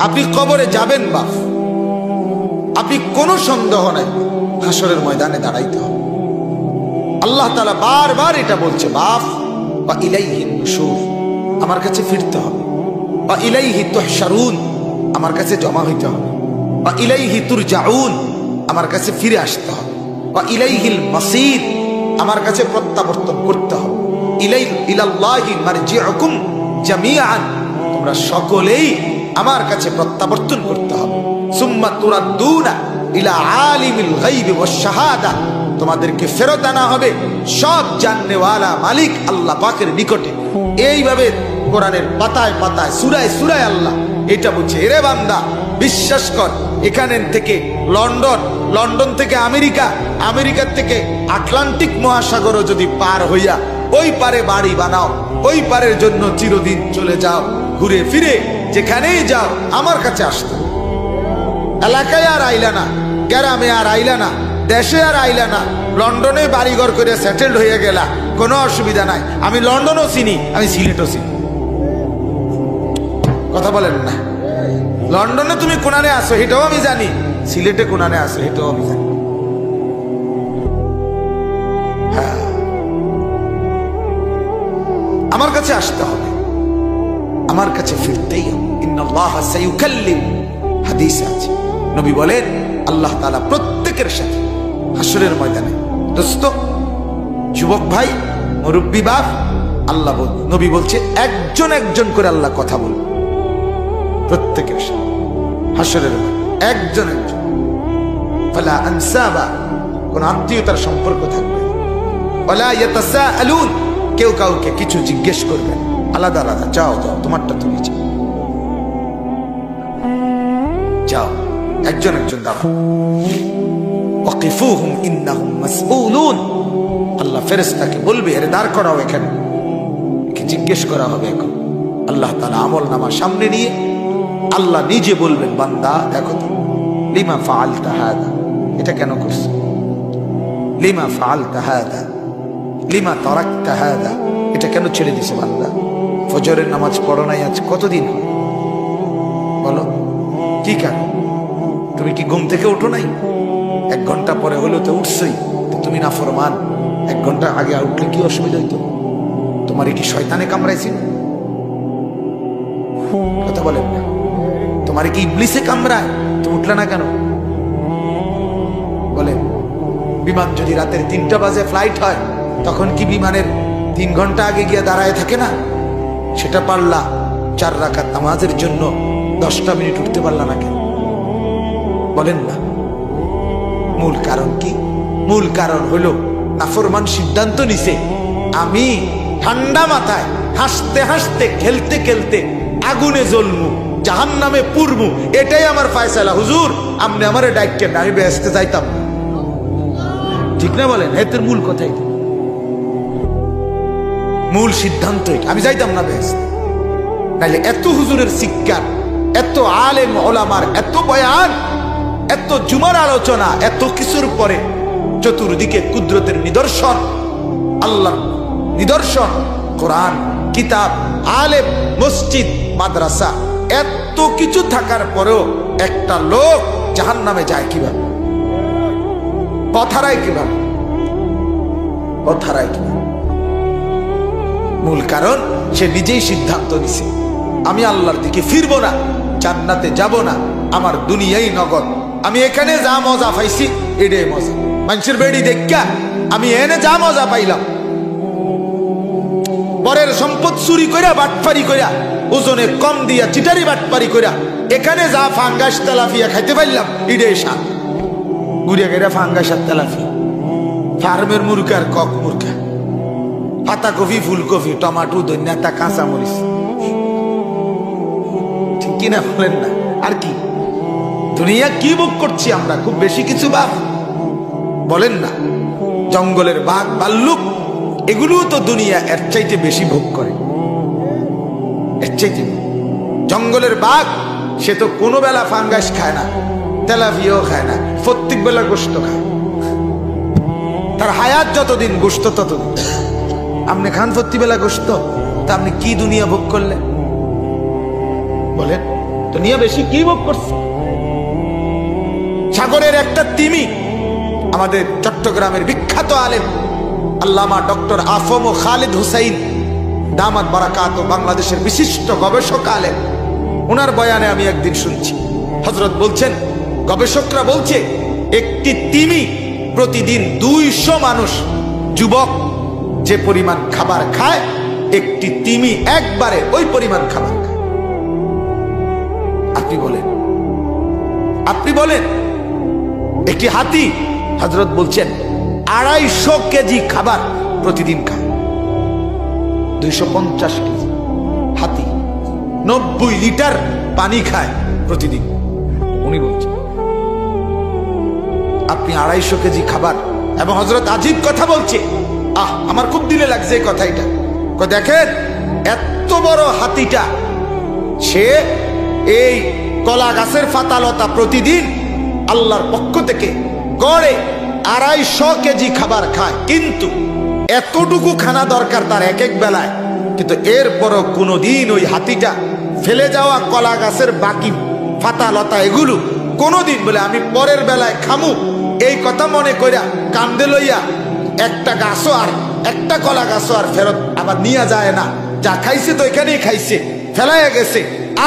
আপনি কবরে যাবেন বাপ, আপনি কোনো সন্দেহ নাই হাসরের ময়দানে দাঁড়াইতে হবে। আল্লাহ তাআলা বারবার এটা বলছে, বাপ বা ইলাইহিন নুশুর, আমার কাছে ফিরতে হবে। বা ইলাইহি তুহশারুন, আমার কাছে জমা হইতে হবে। বা ইলাইহি তুরজাউন, আমার কাছে ফিরে আসতে হবে। বা ইলাইহিল মাসির, আমার কাছে প্রত্যাবর্তন করতে হবে। ইলাল্লাহি মারজিউকুম জামিআন, তোমরা সকলেই আমার কাছে প্রত্যাবর্তন করতে হবে। সুম্মা তুরাদ্দুনা ইলা আলিমিল গায়বি ওয়াশ শাহাদা, তোমাদেরকে ফেরত আনা হবে সব জাননেওয়ালা মালিক আল্লাহ পাকের নিকটে। এইভাবে কোরআনের পাতায় পাতায় সূরায় সূরায় আল্লাহ এটা বলছে, এরে বান্দা বিশ্বাস কর, এখানে থেকে লন্ডন, লন্ডন থেকে আমেরিকা, আমেরিকার থেকে আটলান্টিক মহাসাগরও যদি পার হইয়া ওই পারে বাড়ি বানাও, ওই পারের জন্য চিরদিন চলে যাও, ঘুরে ফিরে যেখানেই যাও আমার কাছে আসতো। এলাকায় আর আইলা না, গ্রামে আর আইলা না, দেশে আর আইলা না, লন্ডনে বাড়িঘর করে সেটেলড হয়ে গেলা, কোনো অসুবিধা নাই। আমি লন্ডনও চিনি, আমি সিলেটও চিনি। কথা বলেন না? লন্ডনে তুমি কোনানে আসো এটাও আমি জানি, সিলেটে কোনানে আসো এটাও আমি জানি। হ্যাঁ, আমার কাছে আসতে হবে, আমার কাছে ফিরতেই হবে। ইন্নাল্লাহা সায়ুকাল্লিম, হাদিসে আছে, নবী বলেন আল্লাহ তাআলা প্রত্যেকের সাথে হাসরের ময়দানে, দোস্ত, যুবক ভাই, মুরব্বী বাপ, আল্লাহ নবী বলছে একজন একজন করে আল্লাহ কথা বলবে প্রত্যেকের সাথে হাসরের ময়দানে, একজন একজন। ফালা আনসাবা, কোন আত্মীয়তার সম্পর্ক থাকবে না। ওয়ালা ইয়াতাসাআলুন, কেউ কাউকে কিছু জিজ্ঞেস করবে না, আলাদা আলাদা, যাও যাও তোমারটা তুমি যাও, যাও, একজন একজন দাঁড়াও। ওয়াকিফুহুম ইন্নাহুম মাসউলুন, আল্লাহ ফেরেশতাকে বলবে, এর দাঁড় করাও, এখানে কি জিজ্ঞেস করা হবে এখন। আল্লাহ তাআলা আমলনামা সামনে নিয়ে আল্লাহ নিজে বলবেন, বান্দা দেখো তো, লিমা ফাআলতা হাদা, এটা কেন করছো? লিমা ফাআলতা হাদা, লিমা তারাকতা হাদা, এটা কেন ছেড়ে দিছো বান্দা? ফজরের নামাজ পড়ো নাই আজ কতদিন হয় বলো, কি কারণ? তুমি কি ঘুম থেকে উঠো নাই? 1 ঘন্টা পরে হলো তো উঠছই, তুমি নাফরমান। 1 ঘন্টা আগে উঠলে কি অসুবিধা হইতো? তোমার কি শয়তানে কামড়াইছিল? কথা বলেন না? তোমার কি ইবলিসে কামড়ায়? তুমি উঠলে না কেন? বলেন, বিমান যদি রাতের 3টা বাজে ফ্লাইট হয়, তখন কি বিমানের 3 ঘন্টা আগে গিয়ে দাঁড়ায় থাকে না? সেটা পারলা 4 রাকাত নামাজের জন্য 10টা মিনিট উঠতে পারলা না কেন? বলেন না? মূল কারণ কি? মূল কারণ হলো নাফরমান সিদ্ধান্ত নিছে, আমি ঠান্ডা মাথায় হাসতে হাসতে খেলতে খেলতে আগুনে জ্বলমু, জাহান্নামে পুরমু, এটাই আমার ফয়সালা। হুজুর আপনি আমারে ডাইকেন, আমি বেহেশতে যাইতাম। ঠিক না বলেন? এর মূল কথাই, মূল সিদ্ধান্ত আমি যাইতাম না বেহেশতে। নাইলে এত হুজুরের শিক্ষা, এত আলেম ওলামার এত বয়ান, এত জুমার আলোচনা, এত কিছুর পরে চতুর্দিকে কুদরতের নিদর্শন, আল্লাহর নিদর্শন, কোরআন, কিতাব, আলেম, মসজিদ, মাদ্রাসা, এত কিছু থাকার পরেও একটা লোক জাহান্নামে যায় কিভাবে? পথ হারায় কিভাবে? পথ হারায় কিভাবে? মূল কারণ সে নিজেই সিদ্ধান্ত নিছে, আমি আল্লাহর দিকে ফিরবো না, জান্নাতে যাব না, আমার দুনিয়াই নগদ, আমি এখানে যা মজা পাইছি এটাই মজা। মানুষের বেড়ি দেখা আমি এনে যা মজা পাইলাম, পরের সম্পদ চুরি কইরা বাটপারি কইরা ওজনে কম দিয়া চিটারি বাটপারি কইরা এখানে যা ফাঙ্গাস তেলাপিয়া খাইতে পারলাম এটাই স্বাদ। ঘুরে গেরা ফাঙ্গাস আর তেলাপিয়া, ফার্মের মুরগার কক মুরগা, পাতা কফি, ফুলকপি, টমাটো, ধনিয়া, কাঁচা মরিচ, ঠিক কিনা বলেন না? আর কি দুনিয়া কি ভোগ করছি আমরা? খুব বেশি কিছু বাপ বলেন না? জঙ্গলের বাঘ ভাল্লুক এগুলো তো দুনিয়া এর চাইতে বেশি ভোগ করে, এর চাইতে। জঙ্গলের বাঘ সে তো কোনো বেলা ফাঙ্গাস খায় না, তেলাপিয়াও খায় না, প্রত্যেক বেলা গোশত খায়, তার হায়াত যতদিন গোশত ততদিন। আপনি খান প্রত্যেক বেলা গোশত, তা আপনি কি দুনিয়া ভোগ করলেন বলেন? দুনিয়া বেশি কি ভোগ করছে। সাগরের একটা তিমি, আমাদের চট্টগ্রামের বিখ্যাত আলেম আল্লামা ডক্টর আফম ও খালিদ হুসাইন দামাত বারাকাত, বাংলাদেশের বিশিষ্ট গবেষক আলেম, ওনার বয়ানে আমি একদিন শুনছি, হযরত বলছেন, গবেষকরা বলছে একটি তিমি প্রতিদিন 200 মানুষ, যুবক যে পরিমাণ খাবার খায়, একটি তিমি একবারে ওই পরিমাণ খাবার খায়। আপনি বলেন একটি হাতি, হযরত বলছেন 250 কেজি খাবার প্রতিদিন খায়। 250 কেজি হাতি 90 লিটার পানি খায় প্রতিদিন। উনি বলছেন আপনি 250 কেজি খাবার, এবং হযরত আজীব কথা বলছে, আমার খুব দিলে লাগছে এই কথা। এটা দেখেন এত বড় হাতিটা, সে এই কলা গাছের পাতালতা প্রতিদিন আল্লাহর পক্ষ থেকে গড়ে 250 কেজি খাবার খায়, কিন্তু এতটুকু খানা দরকার তার এক এক বেলায়। কিন্তু এরপরও কোনোদিন ওই হাতিটা ফেলে যাওয়া কলা গাছের বাকি পাতালতা এগুলো কোনোদিন বলে আমি পরের বেলায় খামু এই কথা মনে কইরা কান্দে লইয়া একটা গাছও আর একটা কলা গাছও আর ফেরত আবার নিয়ে যায় না। যা খাইছে তো এখানেই খাইছে, ফেলাইয়া গেছে,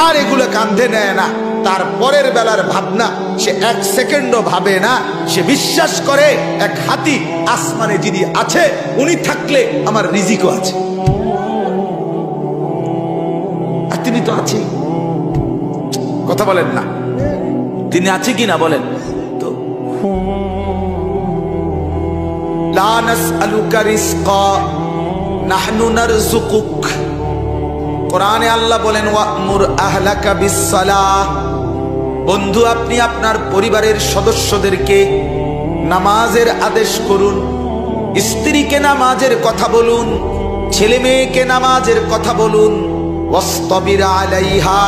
আর এগুলো কান্দে নেয় না। তার পরের বেলার ভাবনা সে 1 সেকেন্ডও ভাবে না। সে বিশ্বাস করে এক হাতি আসমানে যিনি আছে উনি থাকলে আমার রিজিকও আছে, আর তিনি তো আছেই। কথা বলেন না, তিনি আছে কি না বলেন তো। লা নাসআলুকা রিজকা নাহনু নারযুকুক। কোরআনে আল্লাহ বলেন ওয়া'মুর আহলাকা বিস-সালাহ। বন্ধু, আপনি আপনার পরিবারের সদস্যদেরকে নামাজের আদেশ করুন, স্ত্রীকে নামাজের কথা বলুন, ছেলে মেয়েকে নামাজের কথা বলুন। ওয়াসতাবির আলাইহা,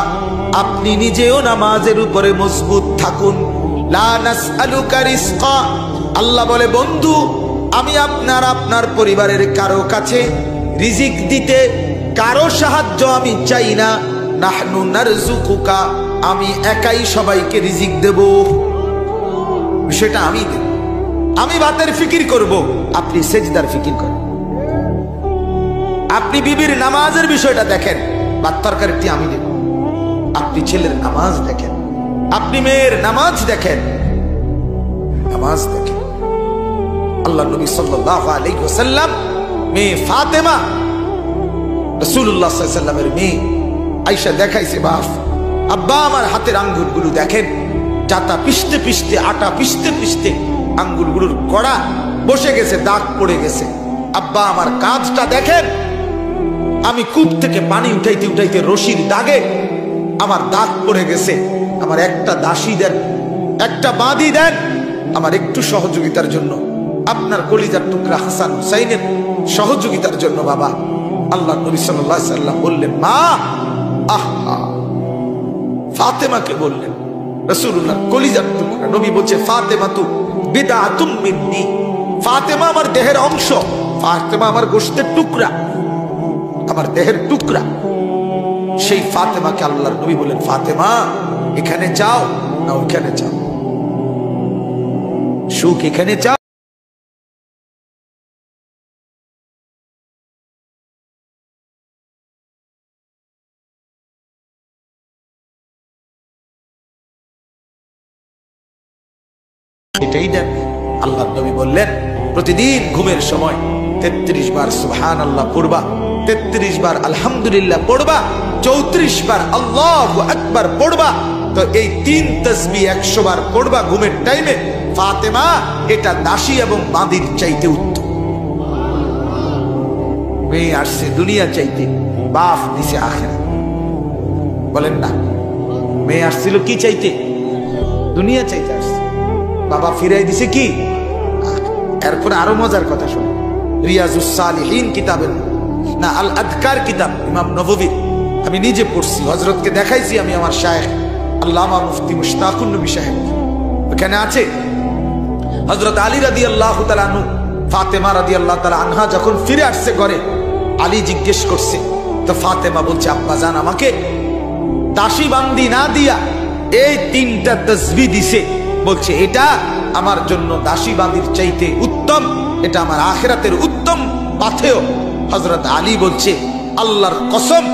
আপনি নিজেও নামাজের উপরে মজবুত থাকুন। লা নাসআলুকা রিজকা, আল্লাহ বলে বন্ধু আমি আপনার পরিবারের কারো কাছে রিজিক দিতে কারো সাহায্য আমি চাই না। নাহনু নারযুকুকা, আমি একাই সবাইকে রিজিক দেব, বিষয়টা আমি দেব। আমি ভাতের ফিকির করব, আপনি সেজদার ফিকির করেন। আপনি বিবির নামাজের বিষয়টা দেখেন, ভাত তরকারিটি আমি দেব। আপনি ছেলের নামাজ দেখেন, আপনি মেয়ের নামাজ দেখেন, নামাজ দেখেন। আল্লাহ নবী সাল্লাল্লাহু আলাইহি ওয়াসাল্লাম মেয়ে ফাতেমা, রাসূলুল্লাহ সাল্লাল্লাহু আলাইহি ওয়াসাল্লামের মেয়ে আয়েশা দেখাইছে, বাপ আব্বা আমার হাতের আঙ্গুলগুলো দেখেন, জাতা পিষতে পিষতে, আটা পিষতে পিষতে আঙ্গুলগুলোর কড়া বসে গেছে, দাগ পড়ে গেছে। আব্বা আমার কাজটা দেখেন, আমি কূপ থেকে পানি উঠাইতে উঠাইতে রশির দাগে আমার দাগ পড়ে গেছে। আমার একটা দাসী দেন, একটা বাঁধি দেন আমার একটু সহযোগিতার জন্য, আপনার কলিজার টুকরা হাসান হুসাইনের সহযোগিতার জন্য। বাবা, আল্লাহ নবী সাল্লাল্লাহু আলাইহি ওয়াসাল্লাম বললেন মা, আহা, ফাতেমাকে বললেন, রাসূলুল্লাহ কলিজার টুকরা। নবী বলছে ফাতেমা তু বিদআতুম মিন্নি, ফাতেমা আমার দেহের অংশ, ফাতেমা আমার গোশতের টুকরা, আমার দেহের টুকরা। সেই ফাতেমাকে আল্লাহর নবী বলেন, ফাতেমা এখানে চাও না ওইখানে চাও, সুখ এখানে চাও এটাই দেন। আল্লাহর নবী বললেন প্রতিদিন ঘুমের সময় 33 বার সুবহানাল্লাহ পড়বা, 33 বার আলহামদুলিল্লাহ পড়বা, 34 বার আল্লাহু আকবার পড়বা। তো এই 3 তাসবিহ 100 বার পড়বা ঘুমের টাইমে। ফাতেমা এটা দাসী এবং বাঁদির চাইতে উত্তম। মেয়ে আসছে দুনিয়া চাইতে, বাপ দিছে আখিরাত। বলেন না, মেয়ে আসছিল কি চাইতে? দুনিয়া চাইতে আসছে, বাবা ফিরাই দিছে কি? এরপরে আরো মজার কথা শুনুন, রিয়াজুস সালিহিন কিতাবের না আল আযকার কিতাব ইমাম নববী আমি নিজে পড়ছি, হযরতকে দেখাইছি আমি, আমার শায়েখ আল্লামা মুফতি মুশতাকুন নবী সাহেব। ওখানে আছে হযরত আলী রাদিয়াল্লাহু তাআলা আনহু, ফাতেমা রাদিয়াল্লাহু তাআলা আনহা যখন ফিরে আসছে ঘরে, আলী জিজ্ঞেস করছে, তো ফাতেমা বলছে আব্বা জান আমাকে দাসী বান্দি না দিয়া এই 3টা তাসবিহ দিছে, বলছে এটা আমার জন্য দাসী বান্দির চাইতে উত্তম, এটা আমার আখিরাতের উত্তম পাথেয়। হযরত আলী বলছে আল্লাহর কসম,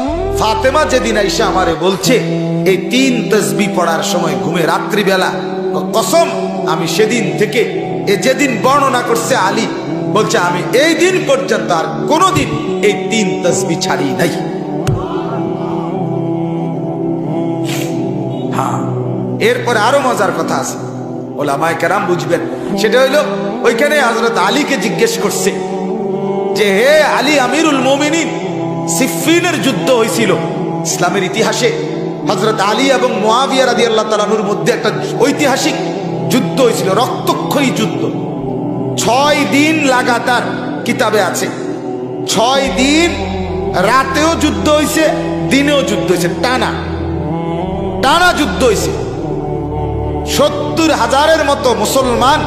ফাতেমা যেদিন আইসা আমারে বলছে এই 3 তাসবিহ পড়ার সময় ঘুমে রাত্রিবেলা, কসম আমি সেদিন থেকে, যেদিন বর্ণনা করছে আলী বলছে আমি এই দিন পর্যন্ত আর কোনোদিন এই 3 তাসবিহ ছাড়ি নাই। হ্যাঁ, এরপরে আরো মজার কথা আছে, ওলামায়ে কেরাম বুঝবেন। সেটা হইল ওইখানে হযরত আলীকে জিজ্ঞেস করছে যে হে আলী আমিরুল মুমিনিন, সিফফিনের যুদ্ধ হয়েছিল ইসলামের ইতিহাসে। হযরত আলী এবং মুয়াবিয়া রাদিয়াল্লাহু তাআলা আনহুর মধ্যে একটা ঐতিহাসিক যুদ্ধ হয়েছিল, রক্তক্ষয়ী যুদ্ধ। 6 দিন লাগাতার, কিতাবে আছে 6 দিন, রাতেও যুদ্ধ হয়েছে, দিনেও যুদ্ধ হয়েছে, টানা টানা যুদ্ধ হয়েছে। 70,000-এর মতো মুসলমান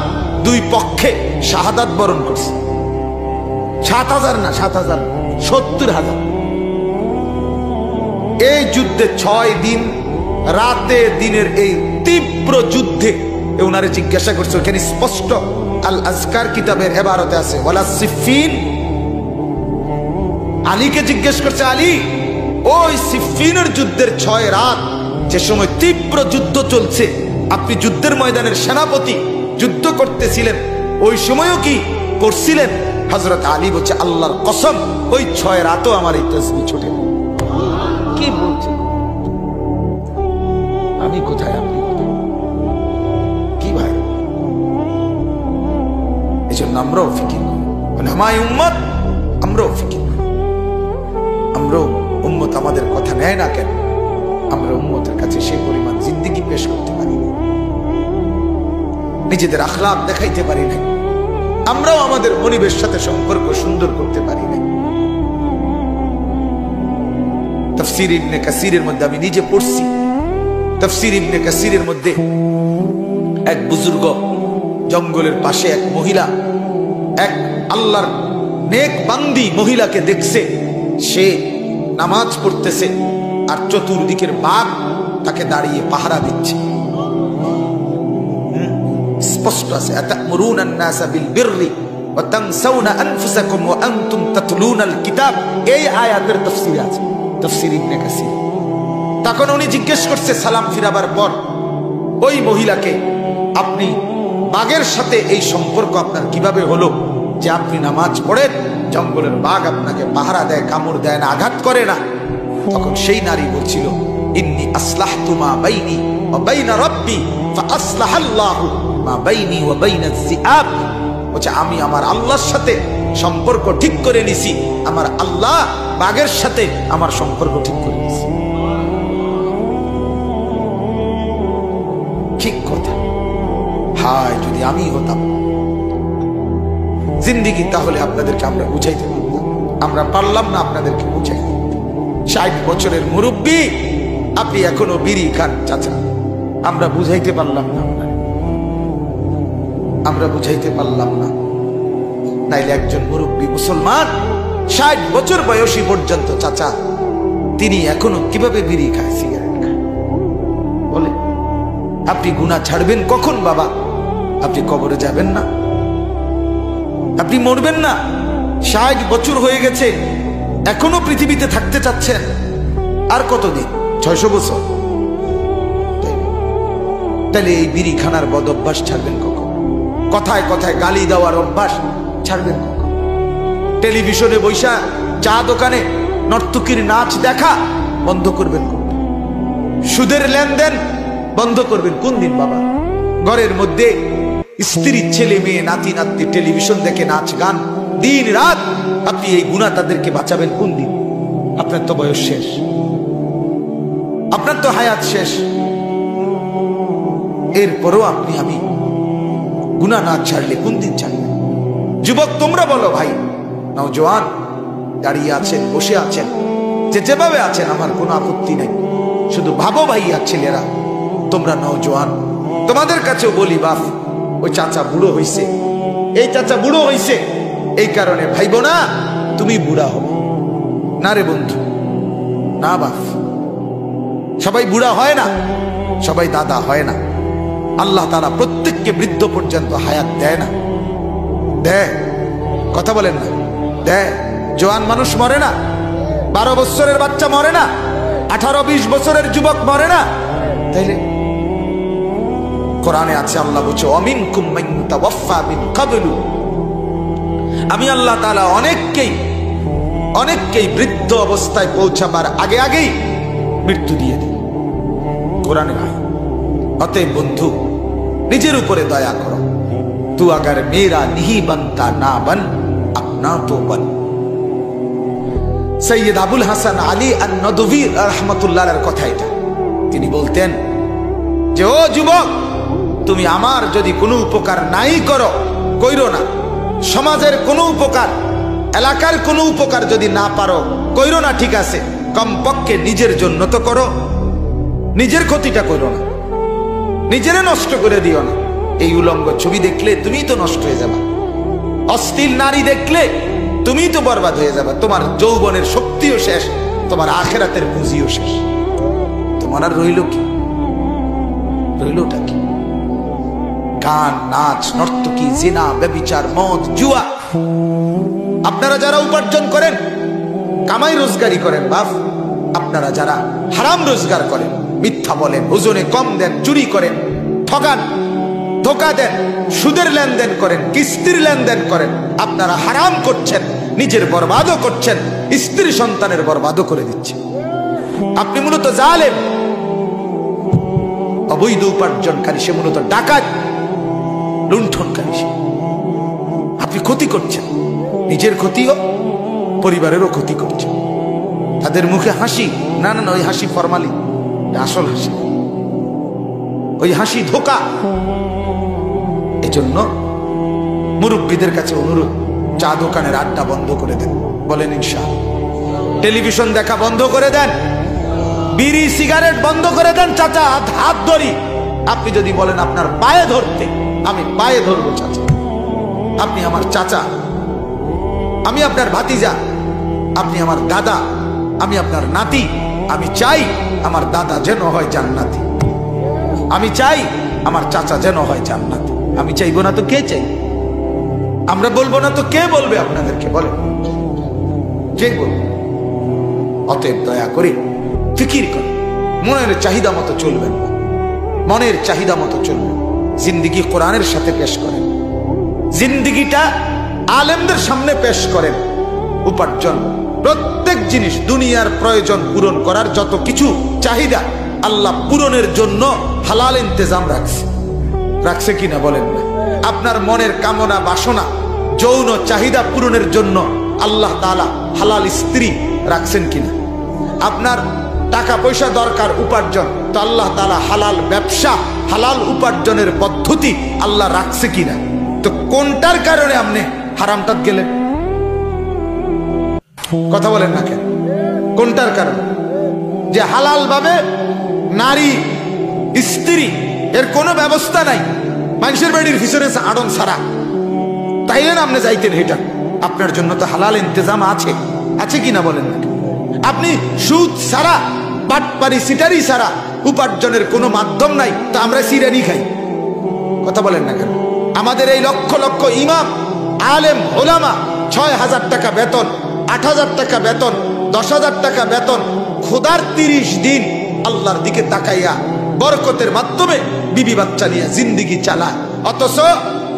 দুই পক্ষে শাহাদাত বরণ করছে। 7,000 না, 7,000, 70,000। এই যুদ্ধে 6 দিন রাতে দিনের এই তীব্র যুদ্ধে ওনারে জিজ্ঞাসা করছে, ওখানে স্পষ্ট আল আজকার কিতাবের এবারতে আছে ওয়ালা সিফফিন। আলীকে জিজ্ঞেস করছে, আলী ওই সিফফিনের যুদ্ধের 6 রাত যে সময় তীব্র যুদ্ধ চলছে, আপনি যুদ্ধের ময়দানের সেনাপতি, যুদ্ধ করতেছিলেন, ওই সময়ও কি করছিলেন? হযরত আলী বলছে আল্লাহর কসম ওই 6 রাতও আমার এই তাসবিহ ছুটে। কি বলছে? আমি কোথায়, আপনি কোথায়? কি ভাই, এই জন্য আমরাও ফিকির করি, ওলামায়ে উম্মত আমরাও ফিকির করি। আমরাও উম্মত আমাদের কথা নেয় না কেন? আমরা উম্মতের কাছে সেই পরিমাণ জিন্দেগি পেশ করতে পারি না, নিজেদের আখলাক দেখাইতে পারি না, আমরাও আমাদের পরিবেশ সাথে সম্পর্ক সুন্দর করতে পারি না। তাফসীর ইবনে কাসিরের মধ্যে আমি নিজে পড়ছি, তাফসীর ইবনে কাসিরের মধ্যে এক বুজুর্গ, জঙ্গলের পাশে এক মহিলা, এক আল্লাহর নেক বান্দি মহিলাকে দেখছে, সে নামাজ পড়তেছে আর চতুর্দিকের বাঘ তাকে দাঁড়িয়ে পাহারা দিচ্ছে। স্পষ্ট আছে, আতা'মুরুনা আন-নাসা বিল বিররি ওয়া তানসাউনা আনফুসাকুম ওয়া আনতুম তাতলুনাল কিতাব। এই আয়াতের তাফসীরে আছে, তাফসীর ইবনে কাসির। তখন উনি জিজ্ঞেস করছে সালাম ফিরাবার পর ওই মহিলাকে, আপনি বাঘের সাথে এই সম্পর্ক আপনার কিভাবে হলো যে আপনি নামাজ পড়েন, জঙ্গলের বাঘ আপনাকে পাহারা দেয়, কামড় দেয় না, আঘাত করে না? তখন সেই নারী বলছিল, ইন্নী আসলাহতু মা বাইনি ওয়া বাইনা রাব্বি ফাআসলাহাল্লাহু মা বাইনি ওয়া বাইনাজ যিআব। বলছে আমি আমার আল্লাহর সাথে সম্পর্ক ঠিক করে নিছি, আমার আল্লাহ বাঘের সাথে আমার সম্পর্ক ঠিক করে নিছি। ঠিক কথা। হায় যদি আমি হতাম জিন্দেগি, তাহলে আপনাদেরকে আমরা বুঝাইতে পারতাম, আমরা পারলাম না আপনাদেরকে বুঝাইতে। 60 বছরের মুরব্বী, আপনি এখনো বিড়ি খান চাচা, আমরা বুঝাইতে পারলাম না, আমরা বুঝাইতে পারলাম না। নাইলে একজন মুরব্বী মুসলমান 60 বছর বয়সী পর্যন্ত চাচা, তিনি এখনো কিভাবে বিড়ি খায়, সিগারেট খায়? বলে আপনি গুনাহ ছাড়বেন কখন বাবা? আপনি কবরে যাবেন না, আপনি মরবেন না। 60 বছর হয়ে গেছে, এখনো পৃথিবীতে থাকতে চাচ্ছেন, আর কতদিন? 600 বছর। তাহলে এই বিড়ি খানার বদ অভ্যাস ছাড়বেন কখন? কথায় কথায় গালি দেওয়ার অভ্যাস ছাড়বেন কখন? টেলিভিশনে বৈশা চা দোকানে নর্তকীর নাচ দেখা বন্ধ করবেন কখন? সুদের লেনদেন বন্ধ করবেন কোন দিন বাবা? ঘরের মধ্যে স্ত্রী, ছেলে মেয়ে, নাতি নাতনি টেলিভিশন দেখে নাচ গান দিন রাত, আপনি এই গুনাহ তাদেরকে বাঁচাবেন কোন দিন? আপনার তো বয়স শেষ, আপনার তো হায়াত শেষ, এরপরও আপনি আমি গুনাহ না ছাড়লে কোন দিন ছাড়বেন? যুবক তোমরা বলো ভাই, নওজোয়ান দাঁড়িয়ে আছেন, বসে আছেন, যে যেভাবে আছেন আমার কোনো আপত্তি নেই, শুধু ভাবো ভাইয়া ছেলেরা, তোমরা নওজোয়ান, তোমাদের কাছেও বলি বাপ, ওই চাচা বুড়ো হইছে, এই চাচা বুড়ো হইছে, এই কারণে ভাইবো না তুমি বুড়া হবে না রে বন্ধু, না বাপ, সবাই বুড়া হয় না, সবাই দাদা হয় না। আল্লাহ তাআলা প্রত্যেককে বৃদ্ধ পর্যন্ত হায়াত দেয় না? দেয়? কথা বলেন না, দেয়। জওয়ান মানুষ মরে না, 12 বছরের বাচ্চা মরে না, 18-20 বছরের যুবক মরে না? তাইলে কোরআনে আছে, আল্লাহ বলছে ওয়ামিনকুম মান ইউতাওয়াফা মিন ক্বাবলু, আমি আল্লাহ তাআলা অনেককেই বৃদ্ধ অবস্থায় পৌঁছাবার আগেই মৃত্যু দিয়ে দিই। কোরআনে আয়াত। অতএব বন্ধু, নিজের উপরে দয়া করো। তু আগার মেরা নিহি বানতা না বান, আপনা তো বন। সৈয়দ আবুল হাসান আলী আন-নদভী রাহমাতুল্লাহর কথা এটা। তিনি বলতেন যে, ও যুবক, তুমি আমার যদি কোনো উপকার নাই করো, কইরো না। সমাজের কোনো উপকার, এলাকার কোনো উপকার যদি না পারো, কইরো না, ঠিক আছে, কমপক্ষে নিজের জন্য তো করো। নিজের ক্ষতিটা করো না, নিজেরে নষ্ট করে দিও না। এই উলঙ্গ ছবি দেখলে তুমি তো নষ্ট হয়ে যাবে, অশ্লীল নারী দেখলে তুমি তো বরবাদ হয়ে যাবে। তোমার যৌবনের শক্তিও শেষ, তোমার আখিরাতের পুঁজিও শেষ। তোমার আর রইল কি? রইলটা কি? গান, নাচ, নর্তকী, জিনা, ব্যভিচার, মদ, জুয়া। আপনারা যারা উপার্জন করেন, কামাই রোজগারি করেন বাপ, আপনারা যারা হারাম রোজগার করেন, মিথ্যা বলেন, ওজনে কম দেন, চুরি করেন, ঠকান, ধোকা দেন, সুদের লেনদেন করেন, কিস্তির লেনদেন করেন, আপনারা হারাম করছেন, নিজের বরবাদও করছেন, স্ত্রী সন্তানের বরবাদও করে দিচ্ছেন। আপনি মূলত জালেম, অবৈধ উপার্জনকারী, সে মূলত ডাকাত, লুণ্ঠনকারী। আপনি ক্ষতি করছেন, নিজের ক্ষতিও, পরিবারেরও ক্ষতি করছেন। তাদের মুখে হাসি, না না, ওই হাসি ফরমালি, আসল হাসি, ওই হাসি ধোকা। এজন্য মুরব্বীদের কাছে অনুরোধ, চা দোকানের আড্ডা বন্ধ করে দেন, বলেন ইনশাআল্লাহ। টেলিভিশন দেখা বন্ধ করে দেন, বিড়ি সিগারেট বন্ধ করে দেন। চাচা, হাত ধরি। আপনি যদি বলেন আপনার পায়ে ধরতে, আমি পায়ে ধরবো চাচা। আপনি আমার চাচা, আমি আপনার ভাতিজা, আপনি আমার দাদা, আমি আপনার নাতি। আমি চাই আমার দাদা যেন হয় জান্নাতি, আমি চাই আমার চাচা যেন হয় জান্নাতি। আমি চাইবো না তো কে চাই? আমরা বলবো না তো কে বলবে আপনাদেরকে? বলে কে বলবে? অতএব দয়া করে ফিকির করে মনের চাহিদা মতো চলবেন না, মনের চাহিদা মতো চলবেন। জিন্দিগি কোরআনের সাথে পেশ করেন, জিন্দিগিটা আলেমদের সামনে পেশ করেন। উপার্জন, প্রত্যেক জিনিস, দুনিয়ার প্রয়োজন পূরণ করার যত কিছু চাহিদা আল্লাহ পূরণের জন্য হালাল ইন্তজাম রাখছে কিনা বলেন না? আপনার মনের কামনা, বাসনা, যৌন চাহিদা পূরণের জন্য আল্লাহ তাআলা হালাল স্ত্রী রাখছেন কিনা? আপনার টাকা পয়সা দরকার, উপার্জন, তো আল্লাহ তাআলা হালাল ব্যবসা, হালাল উপার্জনের পদ্ধতি আল্লাহ রাখছে কিনা? তো কোনটার কারণে আপনি হারামটা গেলেন? কথা বলেন না কেন? কোনটার কারণে? যে হালাল ভাবে নারী, স্ত্রী, এর কোনো ব্যবস্থা নাই, মানুষের বাড়ির পিছনে আড়ন ছাড়া, তাইলে না আপনি যাইতেন। এটা আপনার জন্য তো হালাল ইন্তজাম আছে, আছে কিনা বলেন না? আপনি সুদ ছাড়া, বাটপারি, সিটারি ছাড়া উপার্জনের কোনো মাধ্যম নাই, তো আমরা সিরানি খাই। কথা বলেন না কেন? আমাদের এই লক্ষ লক্ষ ইমাম, আলেম, ওলামা, 6,000 টাকা বেতন, 8,000 টাকা বেতন, 10,000 টাকা বেতন, খোদার 30 দিন আল্লাহর দিকে তাকাইয়া বরকতের মাধ্যমে বিবি বাচ্চা নিয়ে জিন্দিগি চালায়। অথচ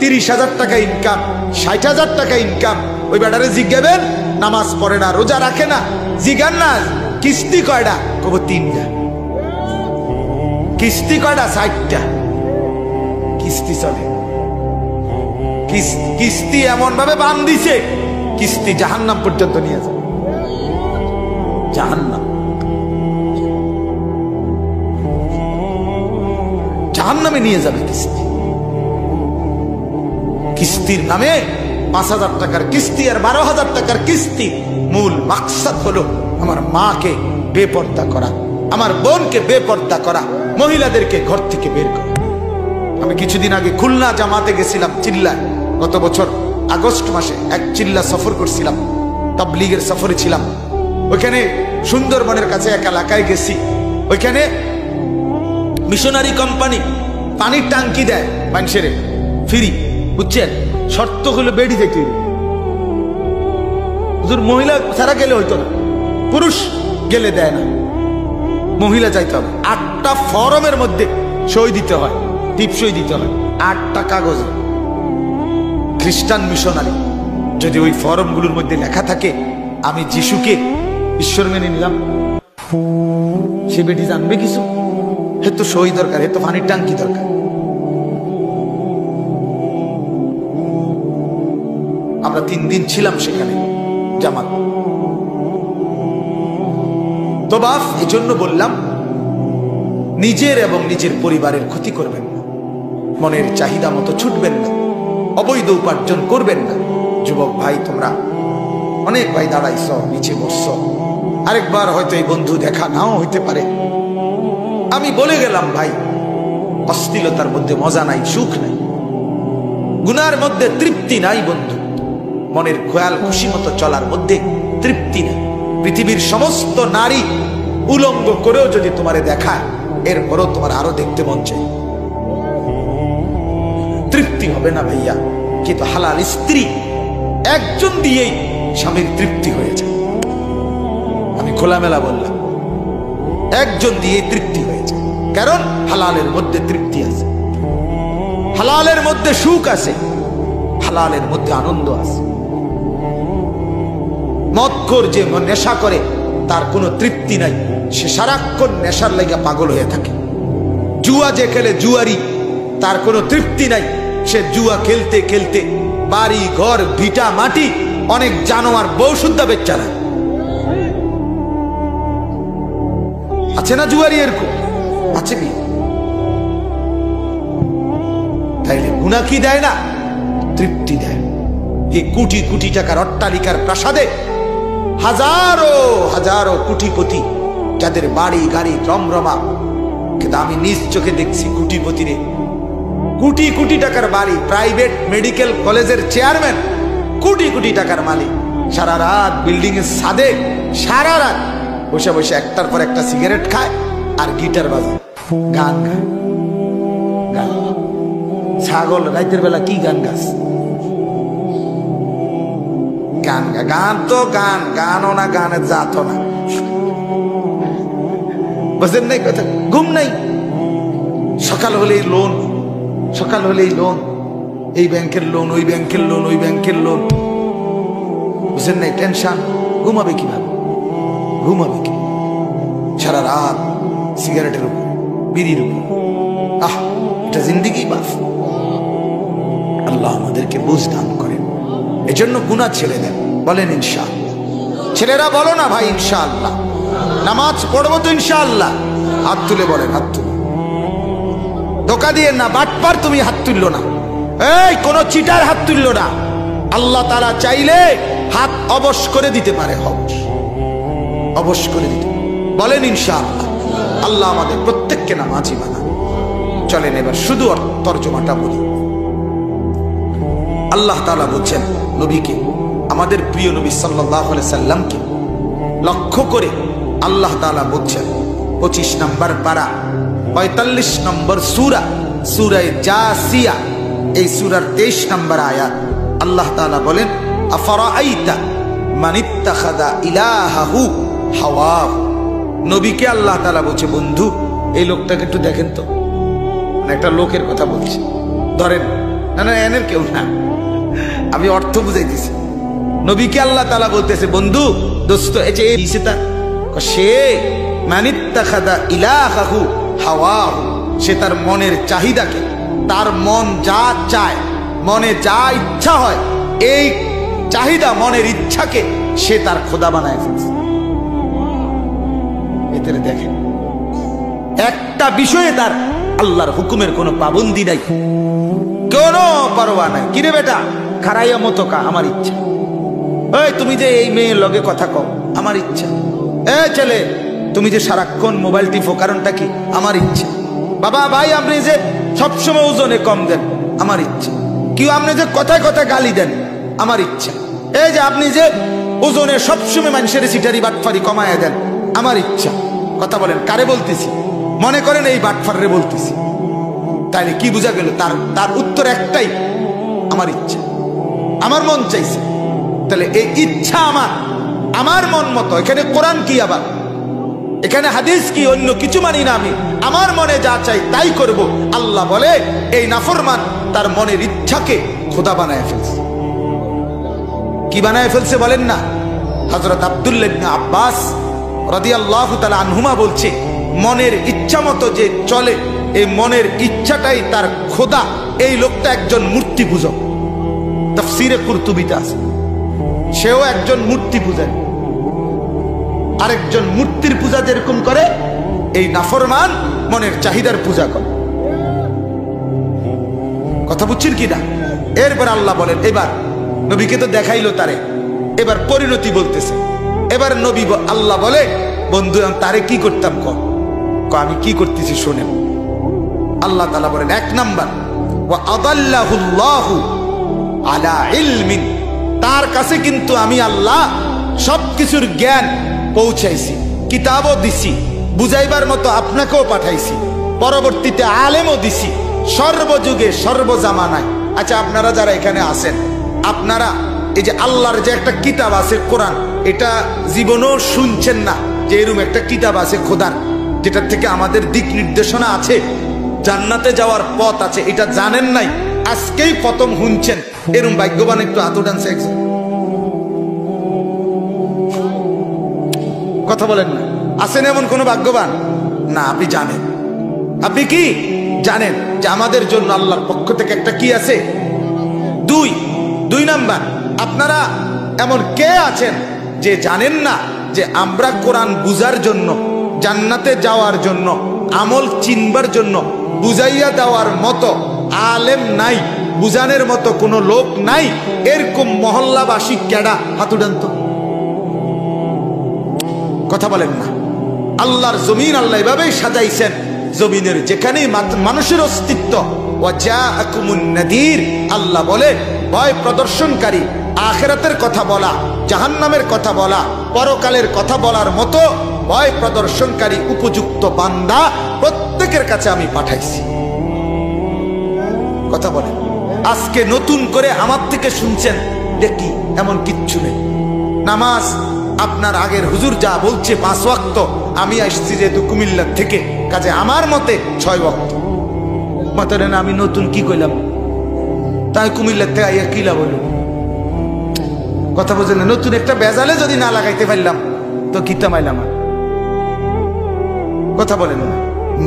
30,000 টাকা ইনকাম, 60,000 টাকা ইনকাম। ওই বেটারে জিজ্ঞাবেন, নামাজ পড়ে না, রোজা রাখে না, জিজ্ঞান না কিস্তি কয়টা, কব 3টা। কিস্তি কয়টা? 60টা কিস্তি চলে। কিস্তি এমন ভাবে বান দিছে, কিস্তি জাহান্নাম পর্যন্ত নিয়ে যাবে। জাহান্নাম, জাহান্নামে নিয়ে যাবে কিস্তি। কিস্তির নামে 5,000 টাকার কিস্তি আর 12,000 টাকার কিস্তি। মূল মাকসাদ হলো আমার মাকে বেপর্দা করা, আমার বোনকে বেপর্দা করা, মহিলাদেরকে ঘর থেকে বের করা। আমি কিছুদিন আগে খুলনা জামাতে গেছিলাম, চিল্লায়। গত বছর আগস্ট মাসে এক চিল্লা সফর করছিলাম, তাবলীগের সফরে ছিলাম। ওইখানে সুন্দরবনের কাছে এক এলাকায় গেছি। ওইখানে মিশনারি কোম্পানি পানির টাঙ্কি দেয় মানুষের ফ্রি, বুঝছেন? শর্ত হলো বেড়ি যেতে হুজুর, মহিলা ছাড়া গেলে হইতো না, পুরুষ গেলে দেয় না, মহিলা চাইতে হবে। 8টা ফরমের মধ্যে সই দিতে হয়, টিপসই দিতে হয়, 8টা কাগজে। খ্রিস্টান মিশনারি যদি ওই ফরমগুলোর মধ্যে লেখা থাকে আমি যিশুকে ঈশ্বর মেনে নিলাম, সে বেটি জানবে কিছু? হে তো সই দরকার, হে তো পানির টাঙ্কি দরকার। আমরা 3 দিন ছিলাম সেখানে জামাত। তো বাপ, এই জন্য বললাম নিজের এবং নিজের পরিবারের ক্ষতি করবেন না, মনের চাহিদা মতো ছুটবেন না, অবৈধ উপার্জন করবেন না। যুবক ভাই, তোমরা অনেক ভাই দাঁড়াইছ, নিচে বসছ, আরেকবার হয়তো এই বন্ধু দেখা নাও হইতে পারে। আমি বলে গেলাম ভাই, অশ্লীলতার মধ্যে মজা নাই, সুখ নাই, গুনার মধ্যে তৃপ্তি নাই বন্ধু, মনের খয়াল খুশি মতো চলার মধ্যে তৃপ্তি নাই। পৃথিবীর সমস্ত নারী উলঙ্গ করেও যদি তোমারে দেখায়, এরপরও তোমার আরো দেখতে মন চাই, তৃপ্তি হবে না ভাইয়া। কিন্তু হালাল স্ত্রী একজন দিয়েই স্বামীর তৃপ্তি হয়ে যায়। আমি খোলামেলা বললাম, একজন দিয়েই তৃপ্তি হয়ে যায়, কারণ হালালের মধ্যে তৃপ্তি আছে, হালালের মধ্যে সুখ আছে, হালালের মধ্যে আনন্দ আছে। মদখোর যে নেশা করে তার কোনো তৃপ্তি নাই, সে সারাক্ষণ নেশার লাগা পাগল হয়ে থাকে। জুয়া যে খেলে জুয়ারি, তার কোনো তৃপ্তি নাই, সে জুয়া খেলতে খেলতে বাড়ি ঘর ভিটা মাটি অনেক জানোয়ার বউ শুদ্ধা বেচারা আছে না, জুয়ারি এরকম আছে কি? তাইলে গুনাহ কি দেয় না? তৃপ্তি দেয়। এই কোটি কোটি টাকার অট্টালিকার প্রাসাদে হাজারো হাজারো কোটিপতি, যাদের বাড়ি গাড়ি রমরমা, কিন্তু আমি নিজ চোখে দেখছি কোটিপতিরে, কোটি কোটি টাকার বাড়ি, প্রাইভেট মেডিকেল কলেজের চেয়ারম্যান, কোটি কোটি টাকার মালিক, সারা রাত বিল্ডিং এর ছাদে সারা রাত বসে বসে একটার পর একটা সিগারেট খায় আর গিটার বাজায়, গান গায়। গান ছাগল রাতের বেলা কি গান গাছ? গান গা, গান তো গান, গানও না, গানের জাতও না, বুঝলেন নাই কথা? ঘুম নাই, সকাল হলেই লোন, সকাল হলেই লোন, এই ব্যাংকের লোন, ওই ব্যাংকের লোন, ওই ব্যাংকের লোন, বুঝলেন নাই? টেনশন, ঘুমাবে কিভাবে? ঘুমাবে কি? সারা রাত সিগারেটের উপর, বিড়ির উপর। আহ, এটা জিন্দিগি বাপ। আল্লাহ আমাদেরকে বুঝ দান করেন, এজন্য গুনাহ ছেড়ে দেন। বলেন ইনশাআল্লাহ। ছেলেরা বলো না ভাই ইনশাআল্লাহ। নামাজ পড়বো তো ইনশাআল্লাহ। হাত তুলে বলেন, হাত তুলে। ধোকা দিয়ে না, বাটপার তুমি হাত তুললো না, এই কোন চিটার হাত তুললো না। আল্লাহ তাআলা চাইলে হাত অবশ করে দিতে পারে, অবশ করে দিতে। বলেন ইনশাআল্লাহ। আল্লাহ আমাদের প্রত্যেককে নামাজি বানান। চলেন এবার শুধু তর্জমাটা বলি। আল্লাহ তাআলা বলছেন নবীকে, আমাদের প্রিয় নবী সাল্লাল্লাহু আলাইহি সাল্লামকে লক্ষ্য করে আল্লাহ তাআলা বলছেন 25 নম্বর পারা 45 নম্বর সূরা, সূরা জাসিয়া, এই সূরার 23 নম্বর আয়াত। আল্লাহ তাআলা বলেন, আফরাআইতা মান ইত্তাখাযা ইলাহাহু হাওয়াহু। নবীকে আল্লাহ তাআলা বলছে, বন্ধু এই লোকটাকে একটু দেখেন তো। একটা লোকের কথা বলছে, ধরেন, না না এনের কেউ না, আমি অর্থ বুঝাইতেছি। নবীকে আল্লাহ তাআলা বলতেছে, বন্ধু দোস্ত, সে মানিত্তাখাযা ইলাহাহু হাওয়াহু, সে তার মনের চাহিদাকে, তার মন যা চায়, মনে যা ইচ্ছা হয়, এই চাহিদা মনের ইচ্ছাকে সে তার খোদা বানায় ফেলছে। এতে দেখেন, একটা বিষয়ে তার আল্লাহর হুকুমের কোনো পাবন্দি নাই, কোনো পরোয়া নাই। কিরে বেটা, খারাইয়া মতো কা, আমার ইচ্ছা। এই তুমি যে এই মেয়ের লগে কথা কও, আমার ইচ্ছা। এই ছেলে, তুমি যে সারাক্ষণ মোবাইল টিপো, কারণটা কি? আমার ইচ্ছা। বাবা ভাই, আপনি যে সবসময় ওজনে কম দেন, আমার ইচ্ছা। কি আপনি যে কথায় কথায় গালি দেন, আমার ইচ্ছা। এই যে আপনি যে ওজনে সবসময় মানুষের সিটারি বাটফারি কমায় দেন, আমার ইচ্ছা। কথা বলেন, কারে বলতেছি? মনে করেন এই বাটফাররে বলতেছি, তাইলে কি বোঝা গেল? তার উত্তর একটাই, আমার ইচ্ছা, আমার মন চাইছে। তাহলে এই ইচ্ছা আমার মন মতো। এখানে কোরআন কি, আবার এখানে হাদিস কি, অন্য কিছু মানি না আমি। আমার মনে যা চাই তাই করব। আল্লাহ বলে এই নাফরমান তার মনের ইচ্ছাকে খোদা বানায় ফেলছে। কি বানায় ফেলছে বলেন না? হযরত আব্দুল্লাহ ইবনে আব্বাস রাদিয়াল্লাহু তাআলা আনহুমা বলছে, মনের ইচ্ছা মতো যে চলে, এই মনের ইচ্ছাটাই তার খোদা। এই লোকটা একজন মূর্তি পূজক। তাফসীরে কুরতুবিতে আছে, সেও একজন মূর্তি পূজারী। আরেকজন মূর্তির পূজা যেরকম করে, এই নাফরমান মনের চাহিদার পূজা করে। কথা বুঝছেন কি না? এরপর আল্লাহ বলেন, এবার নবীকে তো দেখাইলো তারে, এবার পরিণতি বলতেছে। এবার নবী আল্লাহ বলে, বন্ধু তারে কি করতাম ক? আমি কি করতেছি শোনেন। আল্লাহ তাআলা বলেন, এক নাম্বার, ওয়া আদাল্লাহুল্লাহু আলা ইলমিন, তার কাছে কিন্তু আমি আল্লাহ সবকিছুর জ্ঞান পৌঁছাইছি, কিতাবও দিছি, বুঝাইবার মতো আপনাকেও পাঠাইছি, পরবর্তীতে আলেমও দিছি, সর্বযুগে সর্বজামানায়। আচ্ছা, আপনারা যারা এখানে আছেন, আপনারা এই যে আল্লাহর যে একটা কিতাব আছে কোরআন, এটা জীবনেও শুনছেন না যে এরকম একটা কিতাব আছে খোদার, যেটার থেকে আমাদের দিক নির্দেশনা আছে, জান্নাতে যাওয়ার পথ আছে, এটা জানেন নাই, আজকেই প্রথম শুনছেন। এরকম ভাগ্যবান একটু হাত উঠান। কথা বলেন না, আছেন এমন কোন ভাগ্যবান? না, আপনি জানেন। আপনি কি জানেন যে আমাদের জন্য আল্লাহর পক্ষ থেকে একটা কি আছে? দুই নাম্বার, আপনারা এমন কে আছেন যে জানেন না যে আমরা কোরআন বুঝার জন্য, জান্নাতে যাওয়ার জন্য, আমল চিনবার জন্য বুঝাইয়া দেওয়ার মতো আলেম নাই, বুঝানোর মতো কোনো লোক নাই? এরকম মহল্লাবাসী কেডা? হাত উঠান তো। কথা বলেন না। আল্লাহর জমিন আল্লাহ এভাবেই সাজাইছেন, জমিনের যেখানেই মানুষের অস্তিত্ব, ওয়াজাআকুমুন নাযীর, আল্লাহ বলে ভয় প্রদর্শনকারী, আখিরাতের কথা বলা, জাহান্নামের কথা বলা, পরকালের কথা বলার মতো ভয় প্রদর্শনকারী উপযুক্ত বান্দা প্রত্যেকের কাছে আমি পাঠাইছি। কথা বলেন। আজকে নতুন করে আমার থেকে শুনছেন দেখি, এমন কিচ্ছু নেই। নামাজ আপনার আগের হুজুর যা বলছে 5 ওয়াক্ত, আমি আসছি যেহেতু কুমিল্লা থেকে, কাজে আমার মতে 6 ওয়াক্ত। মাতারেন আমি নতুন কি কইলাম? তাই কুমিল্লার থেকে আইয়া কিলা বলল। কথা বোঝেন না? নতুন একটা বেজালে যদি না লাগাইতে পারলাম তো কিতা মাইলাম। কথা বলেন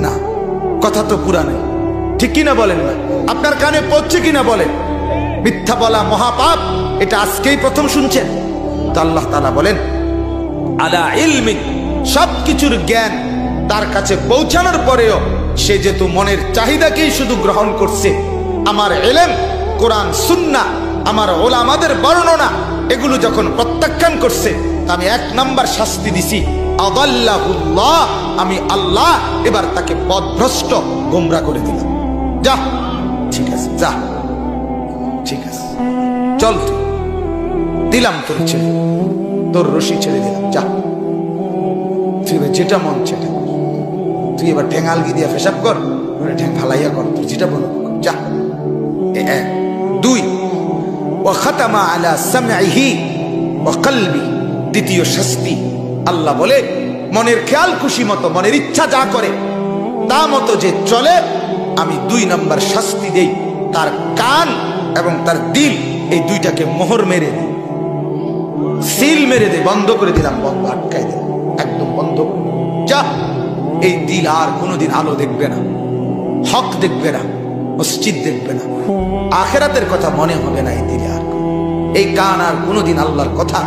না, কথা তো পুরানো, ঠিক কিনা বলেন না? আপনার কানে পড়ছে কিনা বলেন? মিথ্যা বলা মহাপাপ, এটা আজকেই প্রথম শুনছেন তো? আল্লাহ তাআলা বলেন আলা ইলমি, সবকিছুর জ্ঞান তার কাছে পৌঁছানোর পরেও সে যেহেতু মনের চাহিদাকেই শুধু গ্রহণ করছে, আমার ইলম, কোরআন সুন্নাহ, আমার ওলামাদের বর্ণনা, এগুলো যখন প্রত্যাখ্যান করছে, আমি 1 নাম্বার শাস্তি দিছি, আদাল্লাহুল্লাহ, আমি আল্লাহ এবার তাকে পথভ্রষ্ট, গোমরা করে দিলাম। যা, ঠিক আছে, যা, ঠিক আছে, চল, দিলাম তোর ছেড়ে, তোর রশি ছেড়ে দিলাম, যা, তুই এবার যেটা মন সেটা, তুই এবার ঠেঙালগি দিয়া পেশাব কর, ঠ্যাং ফালাইয়া কর, তুই যেটা বল, যা। 2, ওয়া খাতামা আলা সামঈহি ওয়া কলবি, দ্বিতীয় শাস্তি, আল্লাহ বলে মনের খেয়াল খুশি মতো, মনের ইচ্ছা যা করে তা মতো যে চলে, আমি 2 নাম্বার শাস্তি দেই, তার কান এবং তার দিল, এই দুইটাকে মোহর মেরে দিই, সিল মেরে দে, বন্ধ করে দিলাম, বন্ধ, আটকাই দিলাম, একদম বন্ধ। যা, এই দিল আর কোনোদিন আলো দেখবে না, হক দেখবে না, মসজিদ দেখবে না, আখিরাতের কথা মনে হবে না এই দিলে। আর এই কান আর কোনোদিন আল্লাহর কথা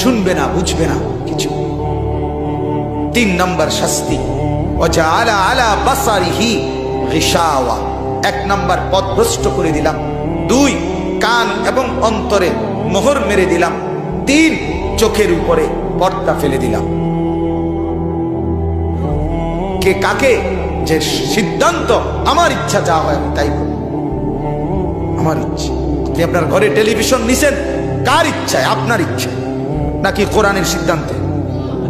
শুনবে না, বুঝবে না কিছু। 3 নাম্বার শাস্তি, ওয়াজআলা আলা বাসারিহি গিশাওয়া, 1 নাম্বার পথভ্রষ্ট করে দিলাম, 2 কান এবং অন্তরে মোহর মেরে দিলাম, 3 চোখের উপরে পর্দা ফেলে দিলাম। কে কাকে? যে সিদ্ধান্ত আমার ইচ্ছা যা হয় আমি তাই করব, আমার ইচ্ছা। আপনি আপনার ঘরে টেলিভিশন নিছেন কার ইচ্ছায়? আপনার ইচ্ছায় নাকি কোরআনের সিদ্ধান্তে?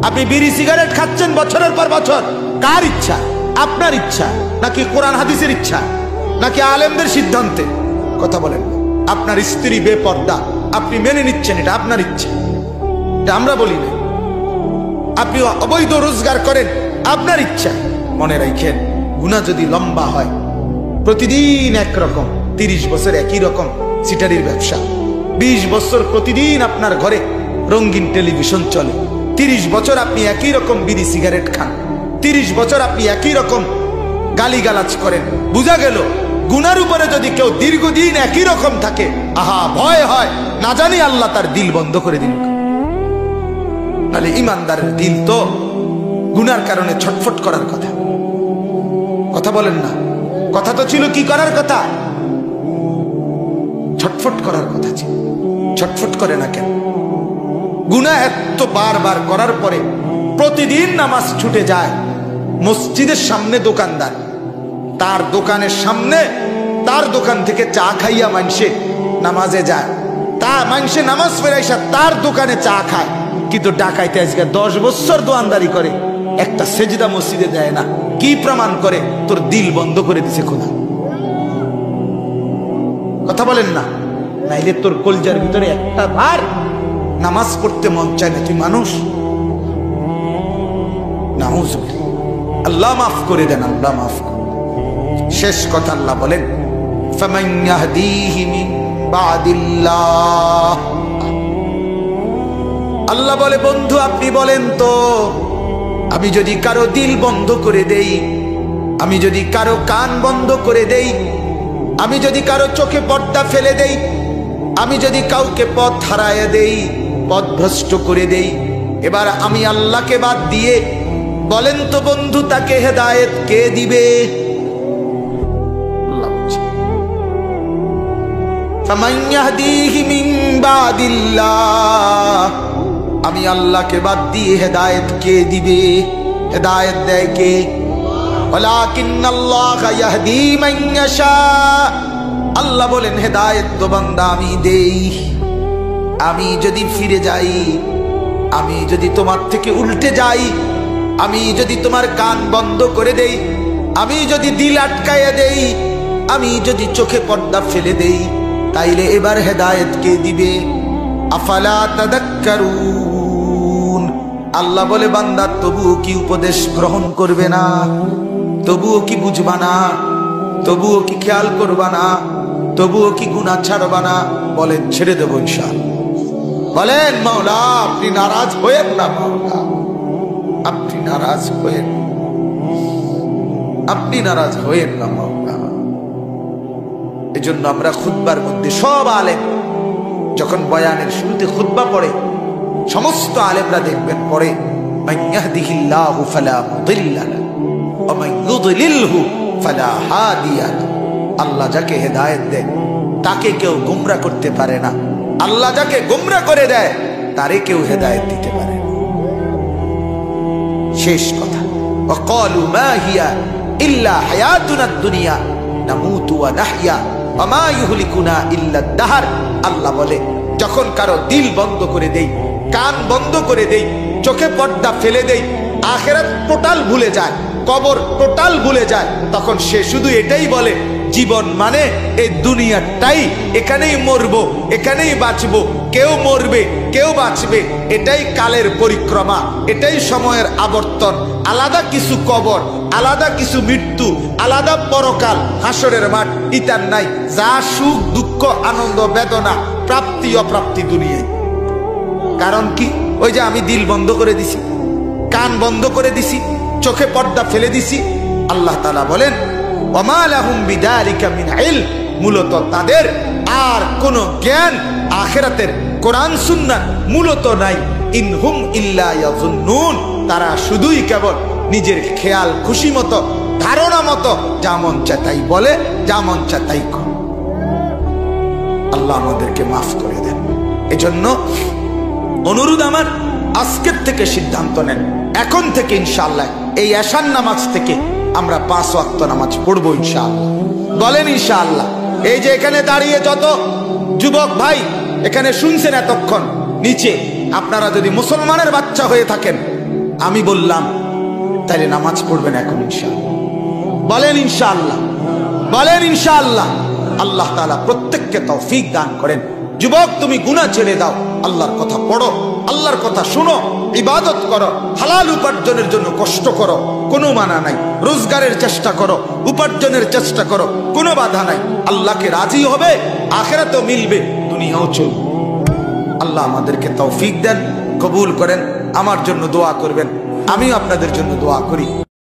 আপনি বিড়ি সিগারেট খাচ্ছেন বছরের পর বছর, কার ইচ্ছা? আপনার ইচ্ছা নাকি কোরআন হাদিসের ইচ্ছা নাকি আলেমদের সিদ্ধান্তে? কথা বলেন। আপনার স্ত্রী বেপর্দা, আপনি মেনে নিচ্ছেন, এটা আপনার ইচ্ছা, এটা আমরা বলি না। আপনি অবৈধ রোজগার করেন, আপনার ইচ্ছা। মনে রাখেন, গুনাহ যদি লম্বা হয়, প্রতিদিন একরকম, 30 বছর একই রকম সিটারির ব্যবসা, 20 বছর প্রতিদিন আপনার ঘরে রঙিন টেলিভিশন চলে, 30 বছর আপনি একই রকম বিড়ি সিগারেট খান, 30 বছর আপনি একই রকম গালিগালাজ করেন, বুঝা গেল গুনার উপরে যদি কেউ দীর্ঘদিন একই রকম থাকে, আহা ভয় হয়, না জানি আল্লাহ তার দিল বন্ধ করে দিল। তাহলে ইমানদারের দিল তো গুনার কারণে ছটফট করার কথা। কথা বলেন না, কথা তো ছিল কি করার কথা? ছটফট করার কথা ছিল। ছটফট করে না কেন? গুনাহ এত বারবার করার পরে প্রতিদিন নামাজ ছুটে যায়। মসজিদের সামনে দোকানদার, তার দোকানের সামনে, তার দোকান থেকে চা খাইয়া মানুষে নামাজে যায়, তা মানুষে নামাজ ফেরাইসা তার দোকানে চা খায়, কিন্তু ডাকাইতে আজকে 10 বছর দোয়ানদারি করে, একটা সেজদা মসজিদে দেয় না। কি প্রমাণ করে? তোর দিল বন্ধ করে দিছে খোদা। কথা বলেন না, নাইলে তোর কলজার ভিতরে একটা বার নামাজ পড়তে মন চায় না। তুই মানুষ? নাউজুবিল্লাহ, আল্লাহ মাফ করে দেন, আল্লাহ মাফ করে। শেষ কথা আল্লাহ বলেন, ফামান ইয়াহদিহি মিন বাদিল্লাহ। আল্লাহ বলে, বন্ধু আপনি বলেন তো, আমি যদি কারো দিল বন্ধ করে দেই, আমি যদি কারো কান বন্ধ করে দেই, আমি যদি কারো চোখে পর্দা ফেলে দেই, আমি যদি কাউকে পথ হারায় দেই, পথ ভ্রষ্ট করে দেই, এবার আমি আল্লাহকে বাদ দিয়ে, বলেন তো বন্ধু তাকে হেদায়েত কে দিবে? ফামান ইয়াহদিহি মিন বাদিল্লাহ, আমি আল্লাহকে বাদ দিয়ে হেদায়েত কে দিবে? হেদায়েত দেয় কে? ওয়ালাকিন্নাল্লাহা ইয়াহদি মান ইয়াশা। আল্লাহ বলেন, হেদায়েত তো বান্দা আমি দেই। আমি যদি ফিরে যাই, আমি যদি তোমার থেকে উল্টে যাই, আমি যদি তোমার কান বন্ধ করে দেই, আমি যদি দিল আটকায়া দেই, আমি যদি চোখে পর্দা ফেলে দেই, তাইলে এবার হেদায়েত কে দিবে? আফালা তাদাক্কারুন। আল্লাহ বলে, বান্দা তবুও কি উপদেশ গ্রহণ করবে না? তবুও কি বুঝবা না? তবুও কি খেয়াল করবা না? তবুও কি গুনাহ ছাড়বা না? বলেন, ছেড়ে দেব ইনশাআল্লাহ। বলেন, মাওলা আপনি নারাজ হয়েন না, মাওলা আপনি নারাজ হয়েন, আপনি নারাজ হয়েন না মাওলা। এজন্য আমরা খুতবার মধ্যে সব আলেম যখন বয়ানের শুরুতে খুতবা পড়ে, সমস্ত আলেমরা দেখবেন পড়ে, মান ইয়াহদিহিল্লাহু ফালা মুদিল্লা লাহু ওয়া মান ইউদ্লিলহু ফালা হাদিয়া লাহু। আল্লাহ যাকে হেদায়েত দেয় তাকে কেউ গোমরা করতে পারে না, আল্লাহ যাকে গোমরা করে দেয় তারে কেউ হেদায়েত দিতে পারে না। শেষ কথা, ওয়াকালু মা হিয়া ইল্লা হায়াতুনাদ দুনিয়া নামুতু ওয়া নাহইয়া ওয়া মা ইউহলিকুনা ইল্লা দাহর। আল্লাহ বলে, যখন কারো দিল বন্ধ করে দেই, কান বন্ধ করে দেই, চোখে পর্দা ফেলে দেই, আখিরাত টোটাল ভুলে যায়, কবর টোটাল ভুলে যায়, তখন সে শুধু এটাই বলে, জীবন মানে এই দুনিয়াটাই, এখানেই মরবো, এখানেই বাঁচবো, কেউ মরবে কেউ বাঁচবে, এটাই কালের পরিক্রমা, এটাই সময়ের আবর্তন, আলাদা কিছু কবর, আলাদা কিছু মৃত্যু, আলাদা পরকাল, হাসরের মাঠ ইতার নাই। যা সুখ দুঃখ আনন্দ বেদনা প্রাপ্তি অপ্রাপ্তি দুনিয়ায়। কারণ কি? ওই যে আমি দিল বন্ধ করে দিছি, কান বন্ধ করে দিছি, চোখে পর্দা ফেলে দিছি। আল্লাহ তাআলা বলেন, ওয়ামা লাহুম বিযালিকা মিন ইলম। মূলত তাদের আর কোনো জ্ঞান আখিরাতের কোরআন সুন্নাহ মূলত নাই। ইনহুম ইল্লা ইয়াযুন্নুন। তারা শুধুই কেবল নিজের খেয়াল খুশি মতো, ধারণা মতো যা মন চায় তাই বলে, যা মন চায় তাই করে। আল্লাহ আমাদেরকে মাফ করে দেন। এজন্য অনুরোধ আমার, আজকের থেকে সিদ্ধান্ত নেন, এখন থেকে ইনশাআল্লাহ এই এশার নামাজ থেকে আমরা 5 ওয়াক্ত নামাজ পড়বো ইনশাআল্লাহ। বলেন ইনশাআল্লাহ। এই যে এখানে দাঁড়িয়ে যত যুবক ভাই এখানে শুনছেন এতক্ষণ, নিচে আপনারা যদি মুসলমানের বাচ্চা হয়ে থাকেন আমি বললাম তাইলে নামাজ পড়বেন এখন ইনশাআল্লাহ। বলেন ইনশাআল্লাহ, বলেন ইনশাআল্লাহ। আল্লাহ তাআলা প্রত্যেককে তৌফিক দান করেন। যুবক, তুমি গুনাহ ছেড়ে দাও, আল্লাহর কথা পড়ো, আল্লাহর কথা শুনো, ইবাদত করো, হালাল উপার্জনের জন্য কষ্ট করো, কোনো মানা নাই। রোজগারের চেষ্টা করো, উপার্জনের চেষ্টা করো, কোনো বাধা নাই। আল্লাহকে রাজি হবে, আখিরাতেও মিলবে, দুনিয়াও চলবে। আল্লাহ আমাদেরকে তৌফিক দেন, কবুল করেন। আমার জন্য দোয়া করবেন, আমিও আপনাদের জন্য দোয়া করি।